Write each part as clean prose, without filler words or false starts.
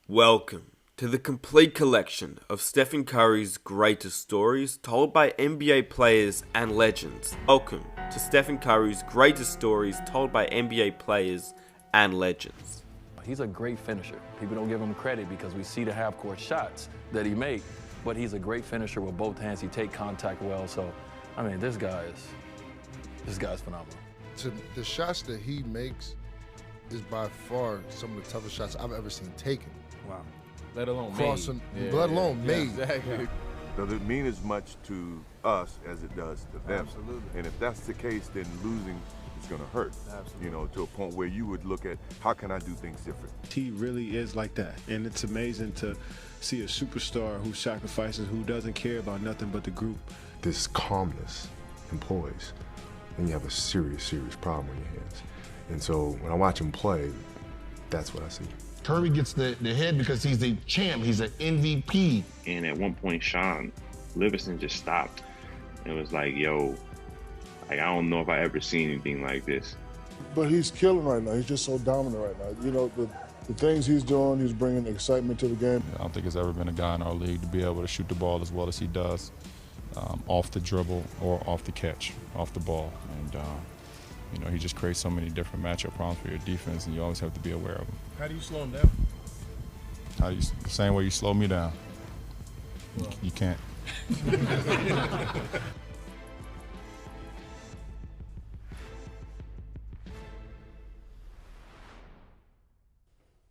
Welcome to the complete collection of Stephen Curry's greatest stories told by NBA players and legends. Welcome to Stephen Curry's greatest stories told by NBA players and legends. He's a great finisher. People don't give him credit because we see the half-court shots that he makes, but he's a great finisher with both hands. He takes contact well. So, I mean, this guy's phenomenal. The shots that he makes is by far some of the toughest shots I've ever seen taken. Wow. Let alone Crossing, made. let alone made. Exactly. Does it mean as much to us as it does to them? Absolutely. And if that's the case, then losing is going to hurt. Absolutely. You know, to a point where you would look at how can I do things different. He really is like that, and it's amazing to see a superstar who sacrifices, who doesn't care about nothing but the group. This calmness employs, and you have a serious problem on your hands. And so when I watch him play, that's what I see. Curry gets the head because he's a champ. He's an MVP. And at one point, Sean Livingston just stopped and was like, yo, like, I don't know if I ever seen anything like this. But he's killing right now. He's just so dominant right now. You know, the things he's doing, he's bringing excitement to the game. I don't think there's ever been a guy in our league to be able to shoot the ball as well as he does, off the dribble or off the catch, off the ball. And, you know, he just creates so many different matchup problems for your defense, and you always have to be aware of him. How do you slow him down? The same way you slow me down. You can't.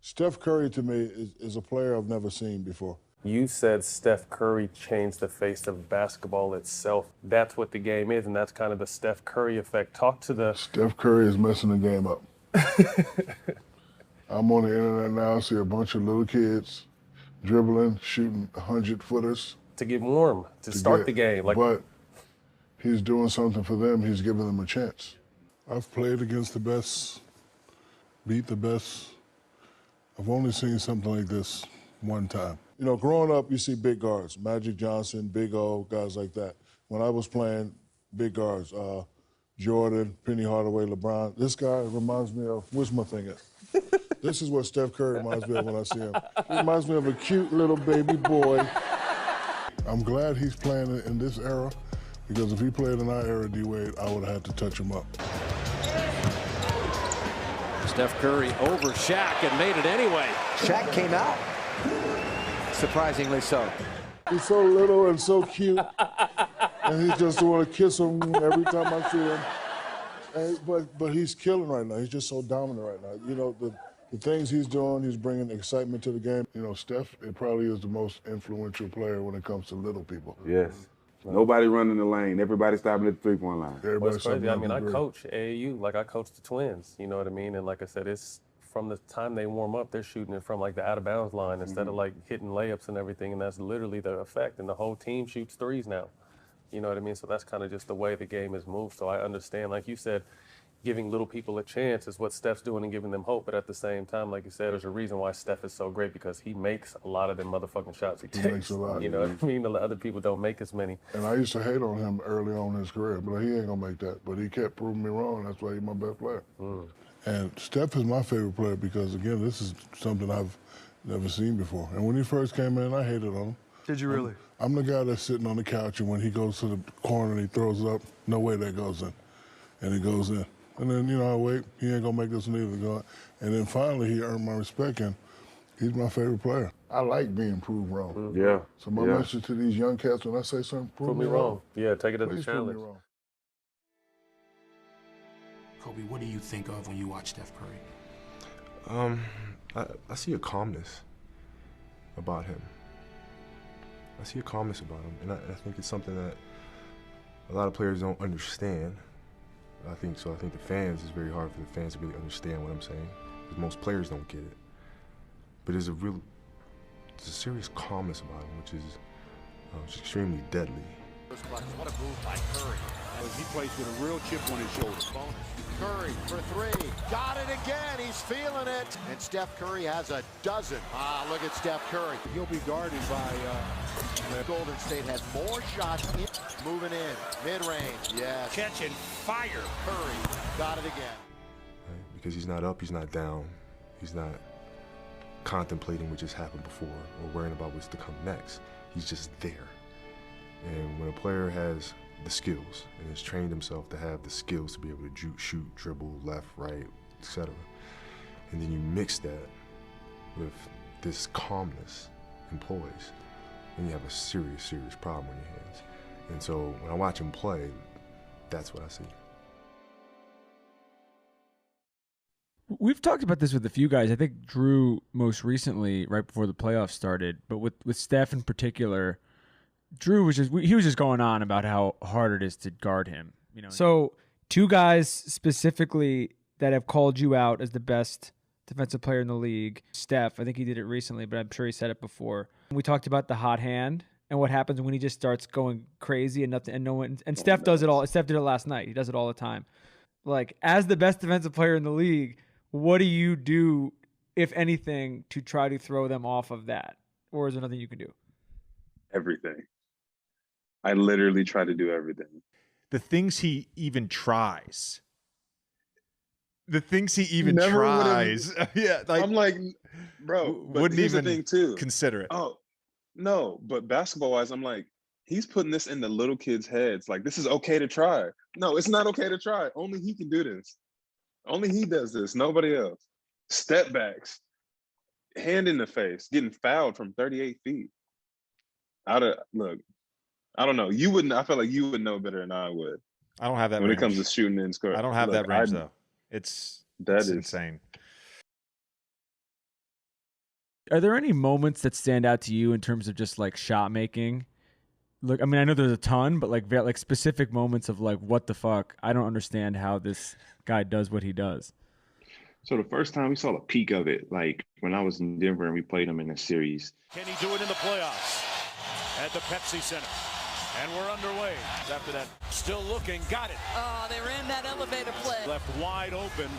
Steph Curry, to me, is a player I've never seen before. You said Steph Curry changed the face of basketball itself. That's what the game is, and that's kind of the Steph Curry effect. Talk to the... Steph Curry is messing the game up. I'm on the internet now, see a bunch of little kids dribbling, shooting 100-footers. To get warm, to start the game. But he's doing something for them. He's giving them a chance. I've played against the best, beat the best. I've only seen something like this one time. You know, growing up, you see big guards, Magic Johnson, Big O, guys like that. When I was playing big guards, Jordan, Penny Hardaway, LeBron, this guy reminds me of, where's my thing at? This is what Steph Curry reminds me of when I see him. He reminds me of a cute little baby boy. I'm glad he's playing in this era, because if he played in our era, D-Wade, I would have had to touch him up. Steph Curry over Shaq and made it anyway. Shaq came out. Surprisingly so. He's so little and so cute, and he just want to kiss him every time I see him. But he's killing right now. He's just so dominant right now. You know, the things he's doing, he's bringing excitement to the game. You know, Steph, it probably is the most influential player when it comes to little people. Yes. Nobody running the lane. Everybody stopping at the three-point line. What's crazy, I mean, I coach AAU, like I coach the Twins, you know what I mean? And like I said, it's from the time they warm up, they're shooting it from like the out-of-bounds line instead of like hitting layups and everything, and that's literally the effect. And the whole team shoots threes now, you know what I mean? So that's kind of just the way the game is moved. So I understand, like you said, giving little people a chance is what Steph's doing and giving them hope. But at the same time, like you said, there's a reason why Steph is so great, because he makes a lot of them motherfucking shots he takes. He makes a lot. You know what I mean? The other people don't make as many. And I used to hate on him early on in his career, but he ain't gonna make that. But he kept proving me wrong. That's why he's my best player. And Steph is my favorite player because, again, this is something I've never seen before. And when he first came in, I hated on him. Did you really? I'm the guy that's sitting on the couch, and when he goes to the corner and he throws it up, no way that goes in. And it goes in. And then, you know, I wait, he ain't gonna make this one either. And then finally he earned my respect, and he's my favorite player. I like being proved wrong. Yeah. So my message to these young cats, when I say something, prove me wrong. Yeah, take it as a Please challenge. prove me wrong. Kobe, what do you think of when you watch Steph Curry? I see a calmness about him. I see a calmness about him, and I think it's something that a lot of players don't understand. I think the fans, it's very hard for the fans to really understand what I'm saying, because most players don't get it. But there's a serious calmness about him, which is extremely deadly. What a move by Curry. As he plays with a real chip on his shoulder. Curry for three. Got it again. He's feeling it. And Steph Curry has a dozen. Look at Steph Curry. He'll be guarded by Golden State. Has more shots moving in. Mid-range. Yes. Catching fire. Curry got it again. Right? Because he's not up, he's not down. He's not contemplating what just happened before or worrying about what's to come next. He's just there. And when a player has the skills and has trained himself to have the skills to be able to shoot, dribble, left, right, etc., and then you mix that with this calmness and poise, then you have a serious, serious problem on your hands. And so when I watch him play, that's what I see. We've talked about this with a few guys. I think Drew most recently, right before the playoffs started, but with Steph in particular, Drew was just going on about how hard it is to guard him. So two guys specifically that have called you out as the best defensive player in the league. Steph, I think he did it recently, but I'm sure he said it before. We talked about the hot hand and what happens when he just starts going crazy and Steph does it all. Steph did it last night. He does it all the time. Like, as the best defensive player in the league, what do you do, if anything, to try to throw them off of that? Or is there nothing you can do? Everything. I literally try to do everything. The things he even tries. The things he even Never tries. Yeah, I'm like, bro, but wouldn't here's even the thing too. Consider it. Oh, no, but basketball-wise, I'm like, he's putting this in the little kids' heads. Like, this is okay to try. No, it's not okay to try. Only he can do this. Only he does this. Nobody else. Step backs, hand in the face, getting fouled from 38 feet. Look, I don't know. You wouldn't. I feel like you would know better than I would. I don't have that when range. It comes to shooting and scoring. I don't have that range though. It's insane. Are there any moments that stand out to you in terms of just like shot making? Look, I mean, I know there's a ton, but like specific moments of like, what the fuck? I don't understand how this guy does what he does. So the first time we saw the peak of it, like when I was in Denver and we played him in a series. Can he do it in the playoffs at the Pepsi Center? And we're underway. After that, still looking, got it. Oh, they ran that elevator play. Left wide open.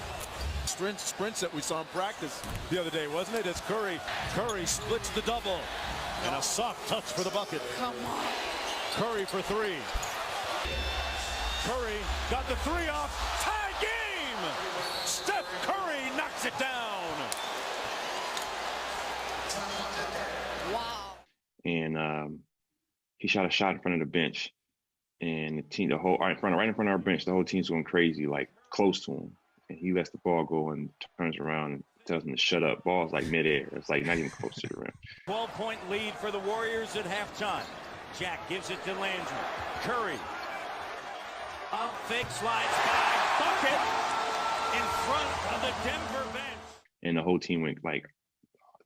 Sprints that we saw in practice the other day, wasn't it? It's Curry. Curry splits the double. And a soft touch for the bucket. Come on. Curry for three. Curry got the three off. Tie game! Steph Curry knocks it down. Wow. And he shot a shot in front of the bench. And right in front of our bench, the whole team's going crazy, like close to him. And he lets the ball go and turns around and tells him to shut up. Ball's like midair. It's like not even close to the rim. 12-point lead for the Warriors at halftime. Jack gives it to Landry. Curry. Up fake, slides by. Bucket in front of the Denver bench. And the whole team went like,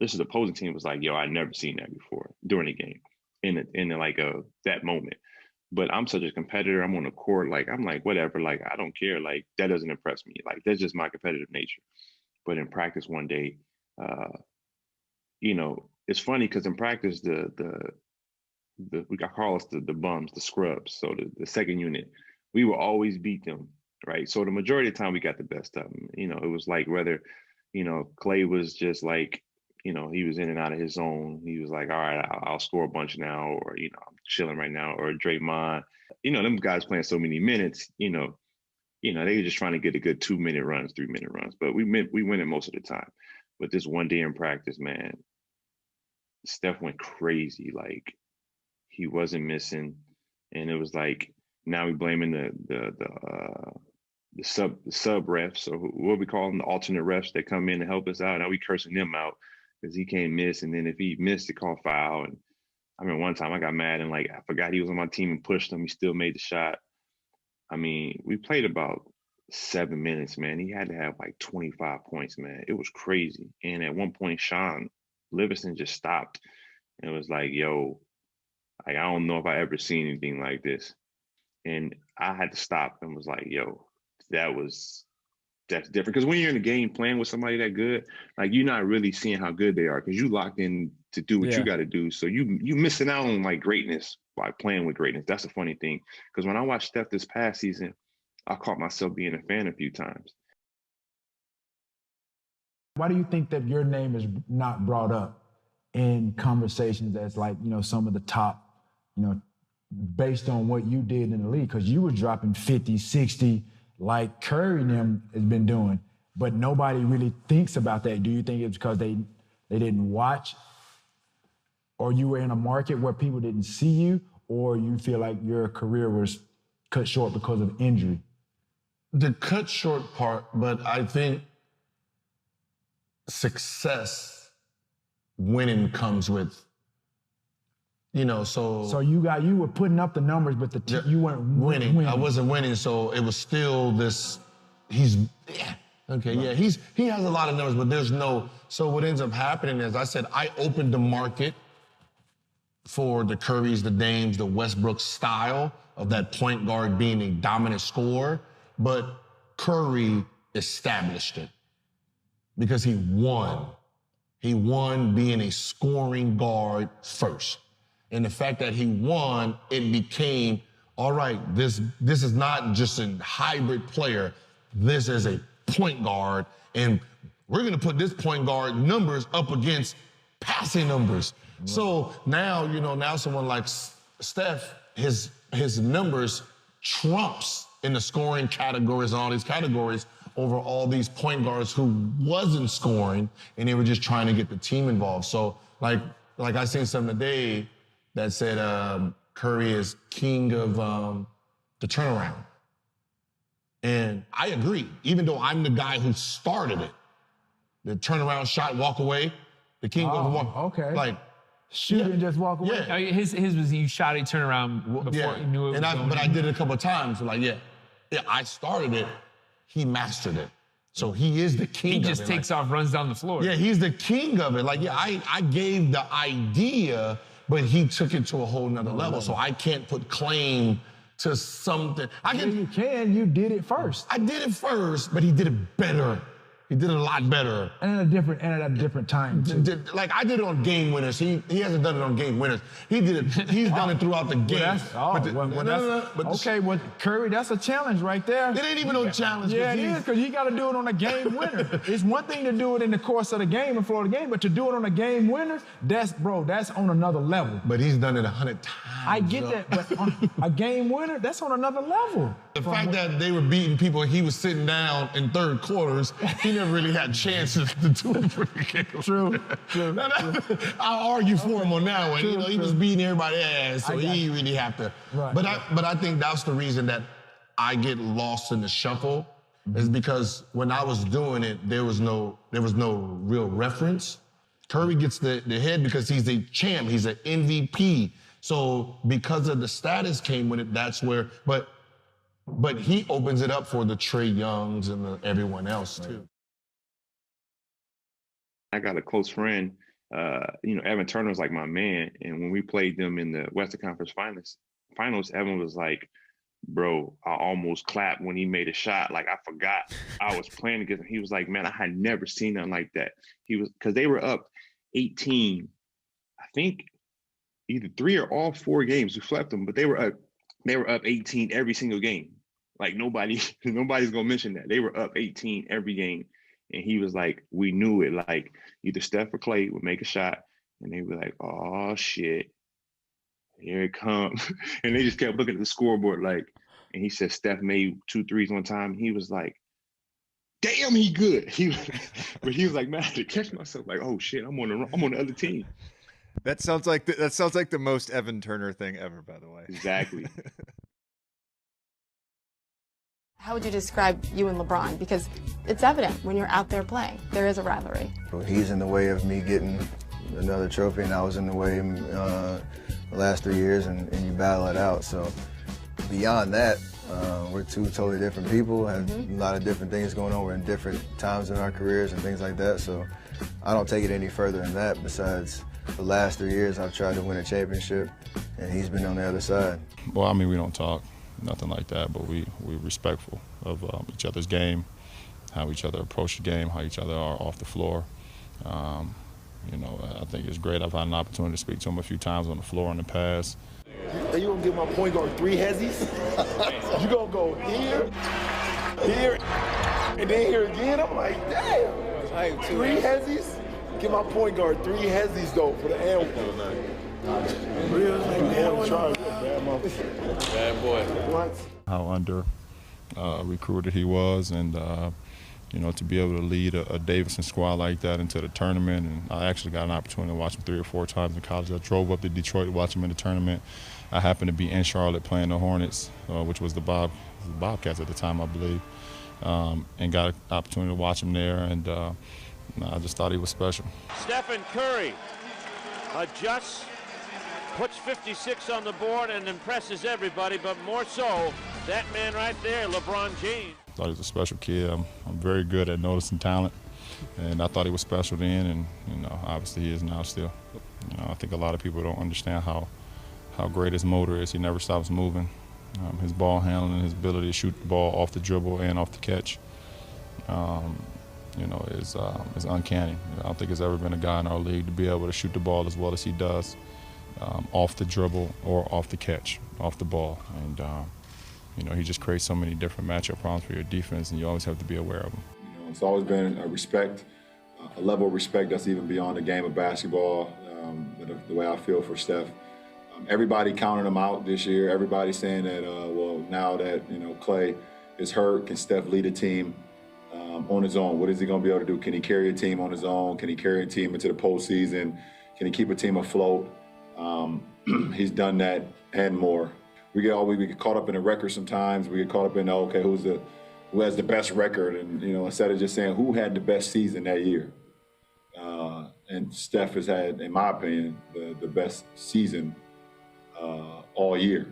this is the opposing team was like, yo, I've never seen that before during the game. In like that moment. But I'm such a competitor. I'm on the court. Like, I'm like, whatever. Like, I don't care. Like, that doesn't impress me. Like, that's just my competitive nature. But in practice one day, it's funny because in practice, we call us the bums, the scrubs. So the second unit, we will always beat them, right? So the majority of the time we got the best of them. It was like whether, Clay was just like, he was in and out of his zone. He was like, all right, I'll score a bunch now, or, I'm chilling right now, or Draymond. Them guys playing so many minutes, they were just trying to get a good 2-minute runs, 3-minute runs. But we win it most of the time. But this one day in practice, man, Steph went crazy. Like, he wasn't missing. And it was like, now we blaming the sub refs, or what we call them, the alternate refs that come in to help us out. Now we cursing them out because he can't miss. And then if he missed, they call foul. And I mean, one time I got mad and like, I forgot he was on my team and pushed him. He still made the shot. I mean, we played about 7 minutes, man. He had to have like 25 points, man. It was crazy. And at one point, Sean Livingston just stopped and was like, yo, like, I don't know if I ever seen anything like this. And I had to stop and was like, yo, that's different. Because when you're in the game playing with somebody that good, like, you're not really seeing how good they are because you locked in to do what you got to do. So you missing out on like greatness by playing with greatness. That's a funny thing. Because when I watched Steph this past season, I caught myself being a fan a few times. Why do you think that your name is not brought up in conversations as like, some of the top, based on what you did in the league? Because you were dropping 50, 60, like Curry and them has been doing, but nobody really thinks about that. Do you think it's because they they didn't watch, or you were in a market where people didn't see you, or you feel like your career was cut short because of injury? The cut short part, but I think success, winning comes with, So you were putting up the numbers, but you weren't winning. I wasn't winning, so it was still this. He has a lot of numbers, but there's no. So what ends up happening is, I said, I opened the market for the Currys, the Dames, the Westbrook style of that point guard being a dominant scorer, but Curry established it because he won. He won being a scoring guard first. And the fact that he won, it became, all right, this is not just a hybrid player. This is a point guard, and we're going to put this point guard numbers up against passing numbers. Right. So now, now someone like Steph, his numbers trumps in the scoring categories and all these categories over all these point guards who wasn't scoring, and they were just trying to get the team involved. So like I seen something today that said Curry is king of the turnaround. And I agree, even though I'm the guy who started it. The turnaround shot, walk away, the king of walk. Okay. Like, shoot and just walk away. Yeah. His was you shot a turnaround before you knew it was going But I did it a couple of times. So I started it, he mastered it. So he is the king of it. He just takes off, runs down the floor. Yeah, he's the king of it. I gave the idea, but he took it to a whole nother level. So I can't put claim to something. You can. You did it first. I did it first, but he did it better. He did it a lot better. And at a different time, too. Like, I did it on game winners. He hasn't done it on game winners. He did it. He's done it throughout the game. Well, Curry, that's a challenge right there. It ain't even no challenge. Yeah, it is, because you got to do it on a game winner. It's one thing to do it in the course of the game and flow of the game, but to do it on a game winner, that's on another level. But he's done it 100 times. I get that, but on a game winner, that's on another level. The fact that they were beating people and he was sitting down in third quarters, he never really had chances to do it for the game. True. I'll argue for him on that one. He was beating everybody's ass, so he didn't really have to. Right. But I think that's the reason that I get lost in the shuffle, is because when I was doing it, there was no real reference. Curry gets the head because he's a champ. He's an MVP. So because of the status came with it, that's where. But he opens it up for the Trae Youngs and everyone else too. I got a close friend, Evan Turner was like my man. And when we played them in the Western Conference Finals, Evan was like, bro, I almost clapped when he made a shot. Like, I forgot I was playing against him. He was like, man, I had never seen nothing like that. Because they were up 18, I think either 3 or all 4 games. We swept them, but they were up 18 every single game. Like, nobody's gonna mention that. They were up 18 every game. And he was like, we knew it. Like, either Steph or Clay would make a shot, and they were like, oh, shit, here it comes. And they just kept looking at the scoreboard, like, and he said Steph made 2 threes one time. He was like, damn, he good. But he was like, man, I had to catch myself, like, oh, shit, I'm on the other team. That sounds like the most Evan Turner thing ever, by the way. Exactly. How would you describe you and LeBron? Because it's evident when you're out there playing, there is a rivalry. He's in the way of me getting another trophy, and I was in the way the last 3 years, and you battle it out. So beyond that, we're 2 totally different people, have a lot of different things going on. We're in different times in our careers and things like that. So I don't take it any further than that. Besides, the last 3 years, I've tried to win a championship, and he's been on the other side. Well, I mean, we don't talk. Nothing like that, but we're respectful of each other's game, how each other approach the game, how each other are off the floor. I think it's great. I've had an opportunity to speak to him a few times on the floor in the past. Are you gonna give my point guard 3 hezzies? You gonna go here, and then here again? I'm like, damn. 3 hezzies? Give my point guard 3 hezzies though for the L. Bad boy. How under recruited he was, and You know, to be able to lead a Davidson squad like that into the tournament, and I actually got an opportunity to watch him 3 or 4 times in college. I drove up to Detroit to watch him in the tournament. I happened to be in Charlotte playing the Hornets, which was the Bobcats at the time, I believe, and got an opportunity to watch him there, and I just thought he was special. Stephen Curry adjusts, puts 56 on the board, and impresses everybody, but more so, that man right there, LeBron James. I thought he was a special kid. I'm very good at noticing talent, and I thought he was special then, and you know, obviously he is now still. You know, I think a lot of people don't understand how great his motor is. He never stops moving. His ball handling, his ability to shoot the ball off the dribble and off the catch, you know, is uncanny. I don't think there's ever been a guy in our league to be able to shoot the ball as well as he does, off the dribble or off the catch, off the ball. And you know, he just creates so many different matchup problems for your defense, and you always have to be aware of him. You know, it's always been a respect, a level of respect that's even beyond the game of basketball. The way I feel for Steph. Everybody counting him out this year. Everybody saying that, well, now that, you know, Klay is hurt, can Steph lead a team on his own? What is he going to be able to do? Can he carry a team on his own? Can he carry a team into the postseason? Can he keep a team afloat? He's done that and more. We get caught up in the record sometimes. We get caught up in, okay, who has the best record? And, you know, instead of just saying who had the best season that year. And Steph has had, in my opinion, the best season all year.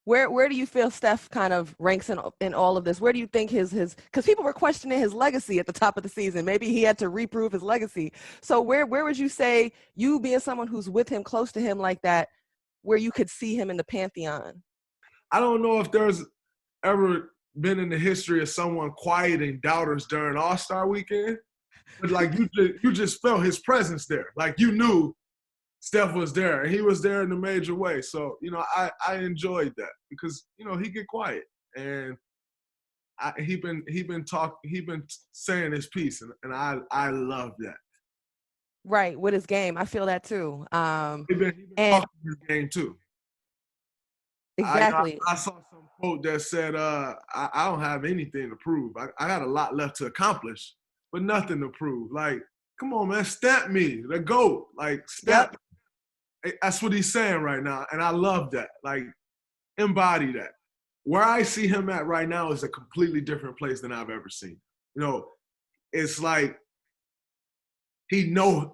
Where do you feel Steph kind of ranks in all of this? Where do you think his because people were questioning his legacy at the top of the season. Maybe he had to reprove his legacy. So where would you say, you being someone who's with him, close to him like that, where you could see him in the pantheon? I don't know if there's ever been in the history of someone quieting doubters during All-Star weekend, but like you just felt his presence there. Like you knew Steph was there, and he was there in a major way. So, you know, I enjoyed that because, you know, he get quiet, and he been saying his piece, and I love that. Right, with his game, I feel that too. He been talking his game too. Exactly. I saw some quote that said, "I don't have anything to prove. I got a lot left to accomplish, but nothing to prove." Like, come on, man, step me, the GOAT. Like, step. Yep. That's what he's saying right now, and I love that. Like, embody that. Where I see him at right now is a completely different place than I've ever seen. You know, it's like he know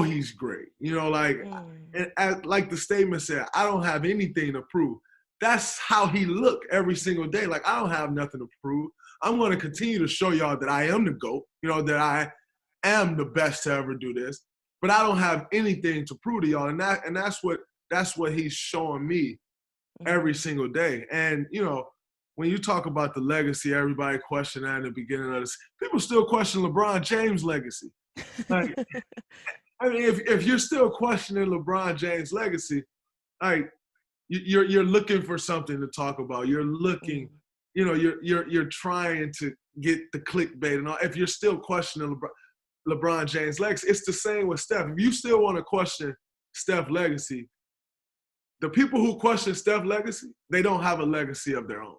he's great. You know, like, and like the statement said, I don't have anything to prove. That's how he look every single day. Like, I don't have nothing to prove. I'm going to continue to show y'all that I am the GOAT. You know, that I am the best to ever do this. But I don't have anything to prove to y'all, and that's what he's showing me every single day. And you know, when you talk about the legacy, everybody questioned that in the beginning of this. People still question LeBron James' legacy. Like, I mean, if you're still questioning LeBron James' legacy, like you're looking for something to talk about. You're looking, you know, you're trying to get the clickbait and all. If you're still questioning LeBron James' legacy, it's the same with Steph. If you still want to question Steph's legacy, the people who question Steph's legacy, they don't have a legacy of their own.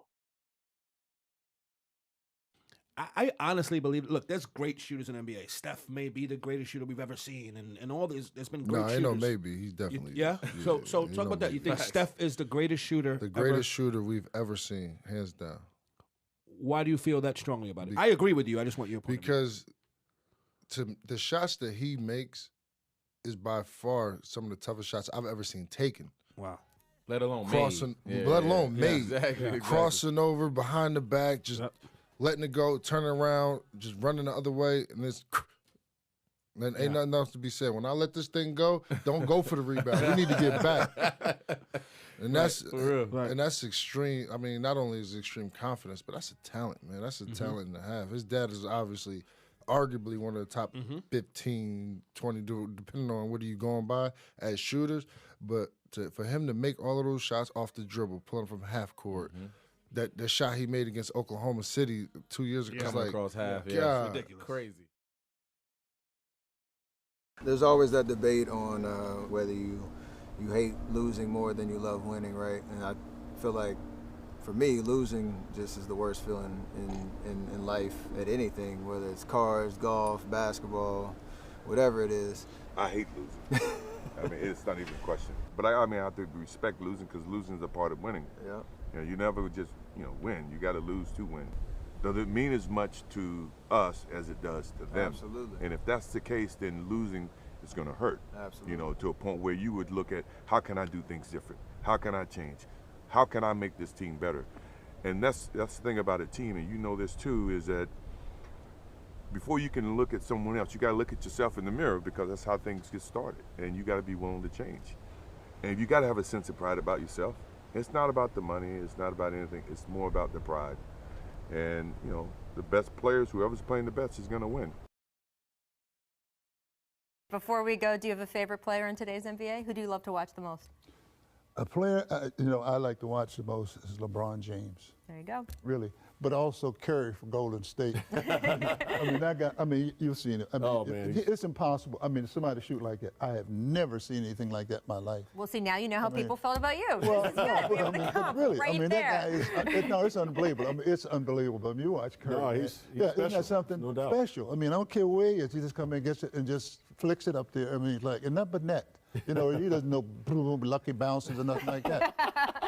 I honestly believe, look, there's great shooters in the NBA. Steph may be the greatest shooter we've ever seen, and all this, there's been great shooters. No, I know maybe. He's definitely. Yeah? So talk about that. You think Steph is the greatest shooter The greatest shooter we've ever seen, hands down. Why do you feel that strongly about it? I agree with you. I just want your point Because the shots that he makes is by far some of the toughest shots I've ever seen taken. Wow. Let alone crossing, made. let alone made. Exactly. Crossing over behind the back, just letting it go, turning around, just running the other way, and it's then ain't nothing else to be said. When I let this thing go, don't go for the rebound. We need to get back. And that's and that's extreme. I mean, not only is it extreme confidence, but that's a talent, man. That's a talent and a half. His dad is obviously arguably one of the top 15, 20, depending on what are you going by as shooters. But for him to make all of those shots off the dribble, pulling from half court, that shot he made against Oklahoma City 2 years ago, coming across half, God, it's ridiculous, crazy. There's always that debate on whether you hate losing more than you love winning, right? And I feel like for me, losing just is the worst feeling in life at anything, whether it's cars, golf, basketball, whatever it is. I hate losing. I mean, it's not even a question. But I mean, I have to respect losing because losing is a part of winning. Yeah. You know, you never just, win. You got to lose to win. Does it mean as much to us as it does to them? Absolutely. And if that's the case, then losing is going to hurt. Absolutely. To a point where you would look at, how can I do things different? How can I change? How can I make this team better? And that's the thing about a team, and you know this too, is that before you can look at someone else, you got to look at yourself in the mirror, because that's how things get started. And you got to be willing to change. And you got to have a sense of pride about yourself. It's not about the money. It's not about anything. It's more about the pride. And, the best players, whoever's playing the best is going to win. Before we go, do you have a favorite player in today's NBA? Who do you love to watch the most? A player, I like to watch the most is LeBron James. There you go. Really. But also Curry from Golden State. That guy, you've seen it. It's impossible. Somebody shoot like that. I have never seen anything like that in my life. Well, see, now you know how people felt about you. Well, This is good. We have the comp really, right that there. guy is, it's unbelievable. It's unbelievable. You watch Curry. No, he's isn't that something no doubt. special? I don't care where he is. He just comes and gets it and just flicks it up there. And not but net. He doesn't know lucky bounces or nothing like that.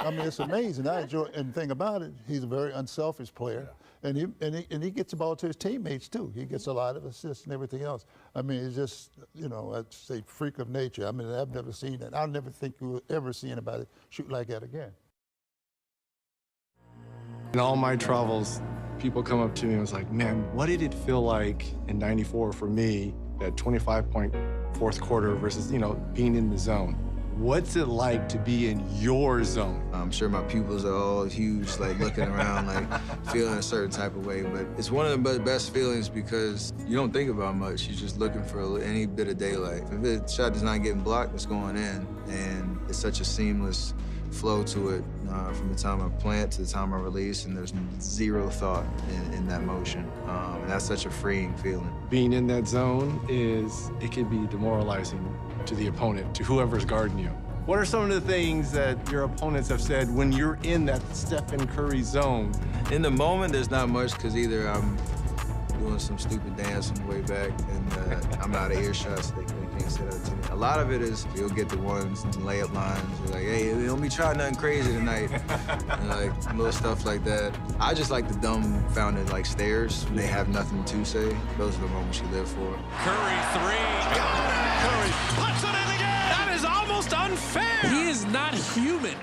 It's amazing. I enjoy, and the thing about it, he's a very unselfish player. Yeah. And he gets the ball to his teammates too. He gets a lot of assists and everything else. It's just, I'd say freak of nature. I've never seen that. I'll never think you will ever see anybody shoot like that again. In all my travels, people come up to me and was like, man, what did it feel like in '94 for me, that 25-point fourth quarter versus, being in the zone? What's it like to be in your zone? I'm sure my pupils are all huge, looking around, feeling a certain type of way. But it's one of the best feelings because you don't think about much. You're just looking for any bit of daylight. If the shot is not getting blocked, it's going in. And it's such a seamless flow to it from the time I plant to the time I release, and there's zero thought in that motion. And that's such a freeing feeling. Being in that zone it can be demoralizing to the opponent, to whoever's guarding you. What are some of the things that your opponents have said when you're in that Stephen Curry zone? In the moment, there's not much because either I'm doing some stupid dance on the way back and I'm out of earshot, so they can't say that to me. A lot of it is you'll get the ones, the layup lines, you're like, hey, don't be trying nothing crazy tonight. And little stuff like that. I just like the dumbfounded stares when they have nothing to say. Those are the moments you live for. Curry three. Got it! Curry puts it in again! That is almost unfair! He is not human.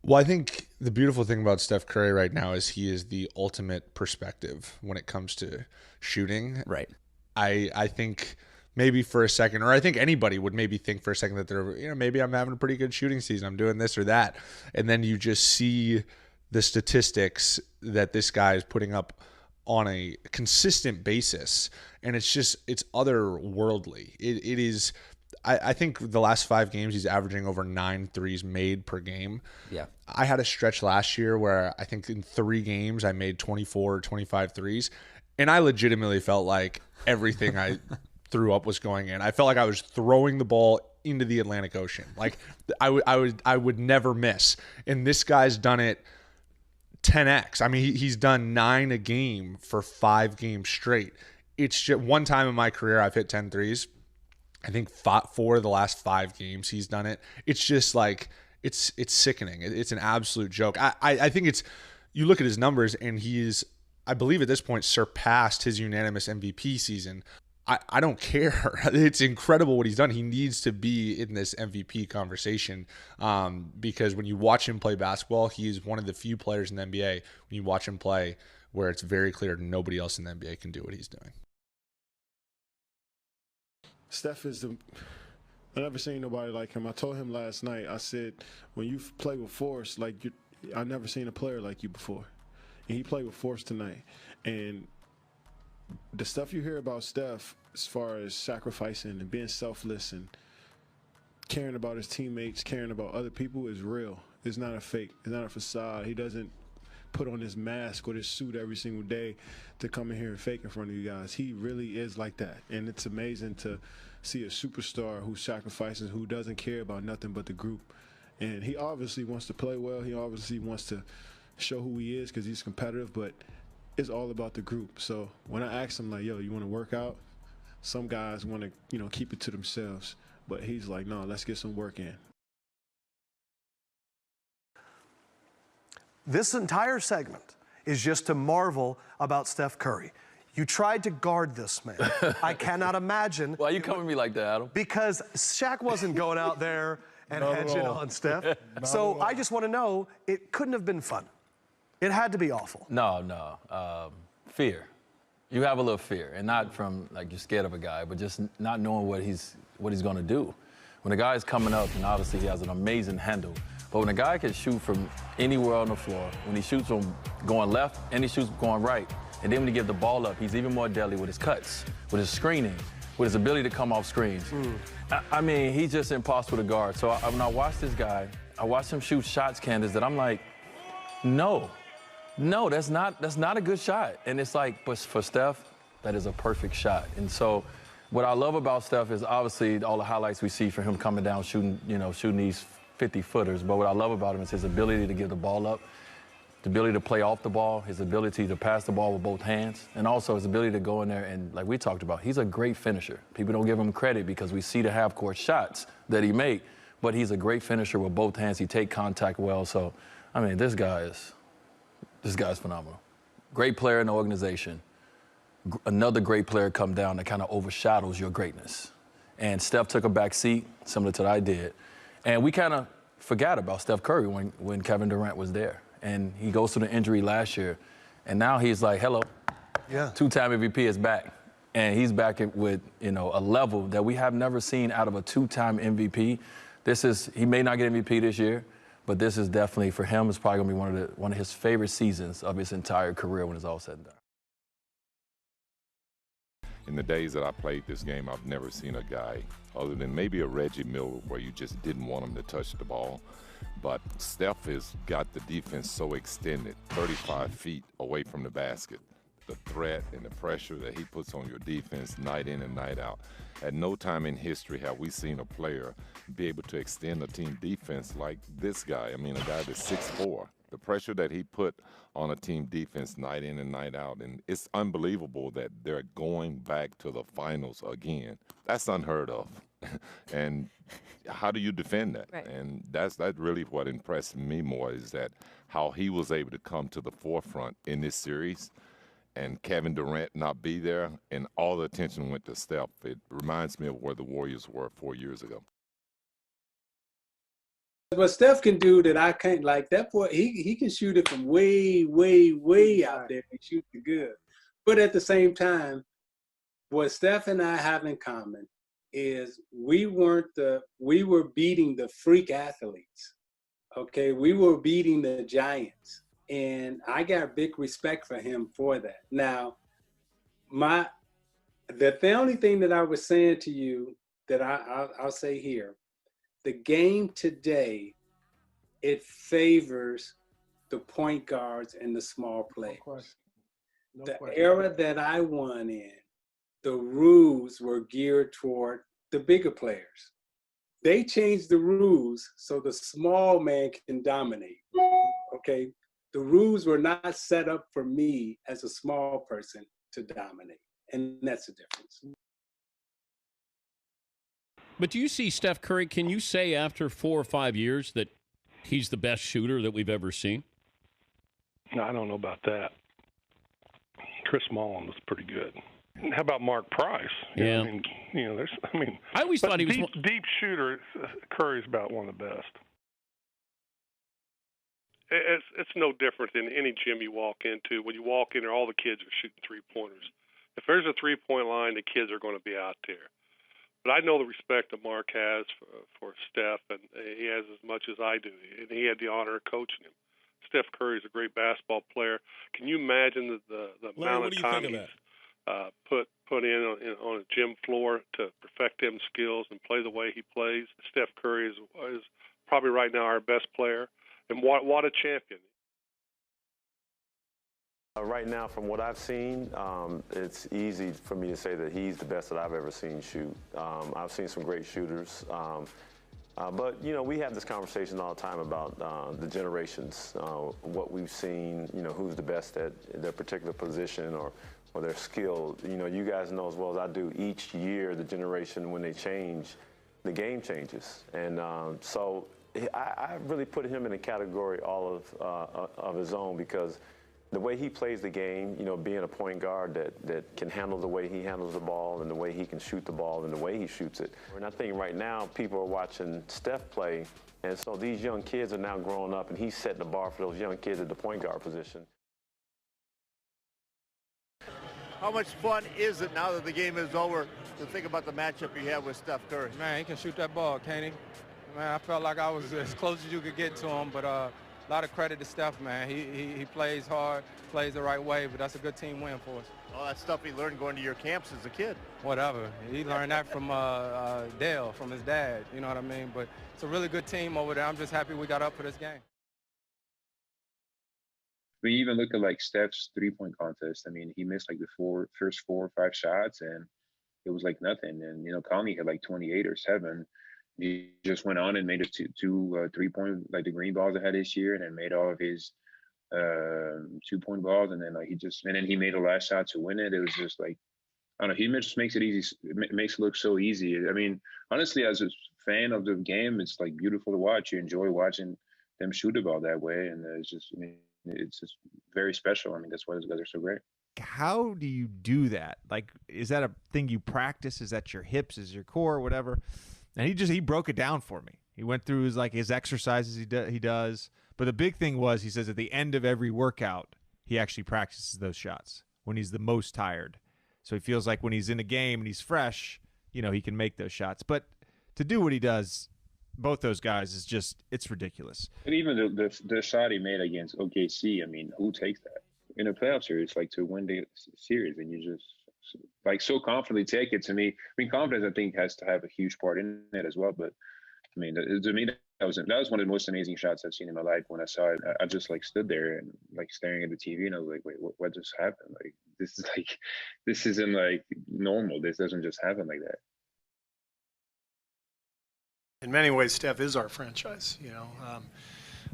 Well, I think the beautiful thing about Steph Curry right now is he is the ultimate perspective when it comes to shooting. Right. I think maybe for a second, or I think anybody would maybe think for a second that they're, maybe I'm having a pretty good shooting season. I'm doing this or that. And then you just see the statistics that this guy is putting up on a consistent basis. And it's otherworldly. It is. I think the last 5 games, he's averaging over 9 threes made per game. Yeah. I had a stretch last year where I think in 3 games I made 24 or 25 threes. And I legitimately felt like everything I threw up was going in. I felt like I was throwing the ball into the Atlantic Ocean. I would never miss. And this guy's done it 10x. He's done 9 a game for 5 games straight. It's just one time in my career I've hit 10 threes. I think 4 of the last 5 games he's done it. It's just it's sickening. It's an absolute joke. I think you look at his numbers and he's, I believe at this point, surpassed his unanimous MVP season. I don't care. It's incredible what he's done. He needs to be in this MVP conversation because when you watch him play basketball, he's one of the few players in the NBA when you watch him play where it's very clear nobody else in the NBA can do what he's doing. Steph is I've never seen nobody like him. I told him last night, I said, when you play with force, I've never seen a player like you before. And he played with force tonight. And the stuff you hear about Steph as far as sacrificing and being selfless and caring about his teammates, caring about other people is real. It's not a fake. It's not a facade. He doesn't put on his mask or his suit every single day to come in here and fake in front of you guys. He really is like that. And it's amazing to see a superstar who sacrifices, who doesn't care about nothing but the group. And he obviously wants to play well. He obviously wants to show who he is because he's competitive, but it's all about the group. So when I asked him, like, yo, you want to work out? Some guys want to, you know, keep it to themselves. But he's like, no, let's get some work in. This entire segment is just to marvel about Steph Curry. You tried to guard this man. I cannot imagine. Why are you coming at me like that, Adam? Because Shaq wasn't going out there and hedging on Steph. So I just want to know, it couldn't have been fun. It had to be awful. No. Fear. You have a little fear, and not from like you're scared of a guy, but just not knowing what he's going to do. When a guy is coming up, and obviously he has an amazing handle, but when a guy can shoot from anywhere on the floor, when he shoots from going left and he shoots going right, and then when he gives the ball up, he's even more deadly with his cuts, with his screening, with his ability to come off screens. I mean, he's just impossible to guard. So when I watch this guy, I watch him shoot shots, Candace, that I'm like, no, that's not a good shot. And it's like, but for Steph, that is a perfect shot. And so what I love about Steph is obviously all the highlights we see for him coming down, shooting these 50-footers. But what I love about him is his ability to give the ball up, the ability to play off the ball, his ability to pass the ball with both hands, and also his ability to go in there and, like we talked about, he's a great finisher. People don't give him credit because we see the half-court shots that he make, but he's a great finisher with both hands. He take contact well. So, I mean, this guy's phenomenal. Great player in the organization. Another great player come down that kind of overshadows your greatness. And Steph took a back seat, similar to what I did. And we kind of forgot about Steph Curry when Kevin Durant was there. And he goes through the injury last year. And now he's like, hello, two-time MVP is back. And he's back with, a level that we have never seen out of a two-time MVP. He may not get MVP this year, but this is definitely, for him, it's probably going to be one of his favorite seasons of his entire career when it's all said and done. In the days that I played this game, I've never seen a guy, other than maybe a Reggie Miller, where you just didn't want him to touch the ball. But Steph has got the defense so extended, 35 feet away from the basket. The threat and the pressure that he puts on your defense night in and night out. At no time in history have we seen a player be able to extend a team defense like this guy. I mean, a guy that's 6'4". The pressure that he put on a team defense night in and night out, and it's unbelievable that they're going back to the finals again. That's unheard of. And how do you defend that? Right. And that's really what impressed me more, is that how he was able to come to the forefront in this series, and Kevin Durant not be there, and all the attention went to Steph. It reminds me of where the Warriors were 4 years ago. What Steph can do that I can't, like that boy, he can shoot it from way, way, way out there and shoot it good. But at the same time, what Steph and I have in common is we were beating the freak athletes. Okay, we were beating the giants. And I got big respect for him for that. Now, the only thing that I was saying to you that I'll say here, the game today, it favors the point guards and the small players. The era that I won in, the rules were geared toward the bigger players. They changed the rules so the small man can dominate, okay? The rules were not set up for me as a small person to dominate, and that's the difference. But do you see Steph Curry, can you say after 4 or 5 years that he's the best shooter that we've ever seen? No, I don't know about that. Chris Mullin was pretty good. How about Mark Price? Yeah. I always thought he was deep shooter. Curry's about one of the best. It's no different than any gym you walk into. When you walk in there, all the kids are shooting three-pointers. If there's a three-point line, the kids are going to be out there. But I know the respect that Mark has for Steph, and he has as much as I do. And he had the honor of coaching him. Steph Curry is a great basketball player. Can you imagine the amount of time he's put in on a gym floor to perfect his skills and play the way he plays? Steph Curry is probably right now our best player. And what a champion. Right now, from what I've seen, it's easy for me to say that he's the best that I've ever seen shoot. I've seen some great shooters. But, you know, we have this conversation all the time about the generations, what we've seen, you know, who's the best at their particular position or their skill. You know, you guys know as well as I do, each year the generation, when they change, the game changes. And so I really put him in a category all of his own, because the way he plays the game, you know, being a point guard that can handle the way he handles the ball and the way he can shoot the ball and the way he shoots it. And I think right now people are watching Steph play, and so these young kids are now growing up, and he's setting the bar for those young kids at the point guard position. How much fun is it now that the game is over to think about the matchup you have with Steph Curry? Man, he can shoot that ball, can't he? Man, I felt like I was as close as you could get to him, but a lot of credit to Steph, man. He plays hard, plays the right way, but that's a good team win for us. All that stuff he learned going to your camps as a kid. Whatever. He learned that from Dale, from his dad, you know what I mean? But it's a really good team over there. I'm just happy we got up for this game. We even look at like Steph's three-point contest. I mean, he missed like the first 4 or 5 shots, and it was like nothing. And, you know, Conley had like 28 or 7. He just went on and made his two 3-point, like the green balls I had this year, and then made all of his 2-point balls. And then then he made the last shot to win it. It was just like, I don't know, he just makes it easy. It makes it look so easy. I mean, honestly, as a fan of the game, it's like beautiful to watch. You enjoy watching them shoot the ball that way. And it's just, I mean, it's just very special. I mean, that's why those guys are so great. How do you do that? Like, is that a thing you practice? Is that your hips? Is your core? Whatever. And he broke it down for me. He went through his exercises he does. But the big thing was, he says at the end of every workout, he actually practices those shots when he's the most tired. So he feels like when he's in a game and he's fresh, you know, he can make those shots. But to do what he does, both those guys, is just, it's ridiculous. And even the shot he made against OKC, I mean, who takes that? In a playoff series, like to win the series, and you just like so confidently take it. To me, I mean, confidence, I think, has to have a huge part in it as well. But I mean, to me, that was one of the most amazing shots I've seen in my life. When I saw it, I just like stood there and like staring at the TV, and I was like, wait, what just happened? Like, this isn't like normal. This doesn't just happen like that. In many ways, Steph is our franchise. You know,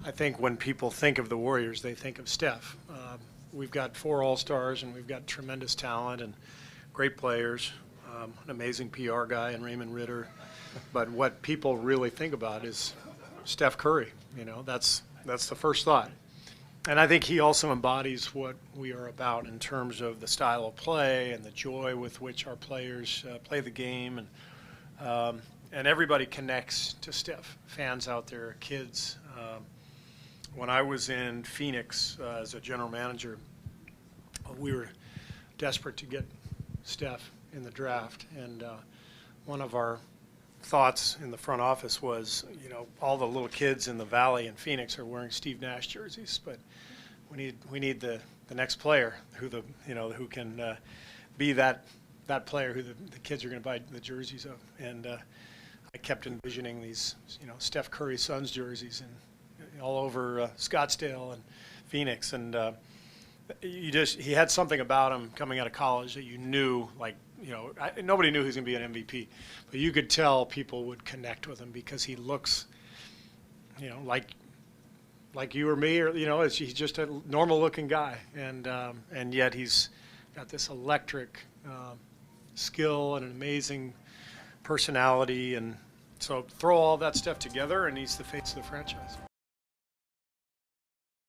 I think when people think of the Warriors, they think of Steph. We've got 4 All-Stars, and we've got tremendous talent and great players, an amazing PR guy in Raymond Ritter. But what people really think about is Steph Curry. You know, that's the first thought. And I think he also embodies what we are about in terms of the style of play and the joy with which our players play the game. And everybody connects to Steph, fans out there, kids. When I was in Phoenix as a general manager, we were desperate to get Steph in the draft. And one of our thoughts in the front office was, you know, all the little kids in the Valley in Phoenix are wearing Steve Nash jerseys, but we need the next player who who can be that player who the kids are going to buy the jerseys of. And I kept envisioning these, you know, Steph Curry Suns jerseys and all over Scottsdale and Phoenix, and he had something about him coming out of college that you knew, like, you know, nobody knew he was going to be an MVP, but you could tell people would connect with him because he looks, you know, like you or me, or, you know, he's just a normal-looking guy, and yet he's got this electric skill and an amazing personality, and so throw all that stuff together, and he's the face of the franchise.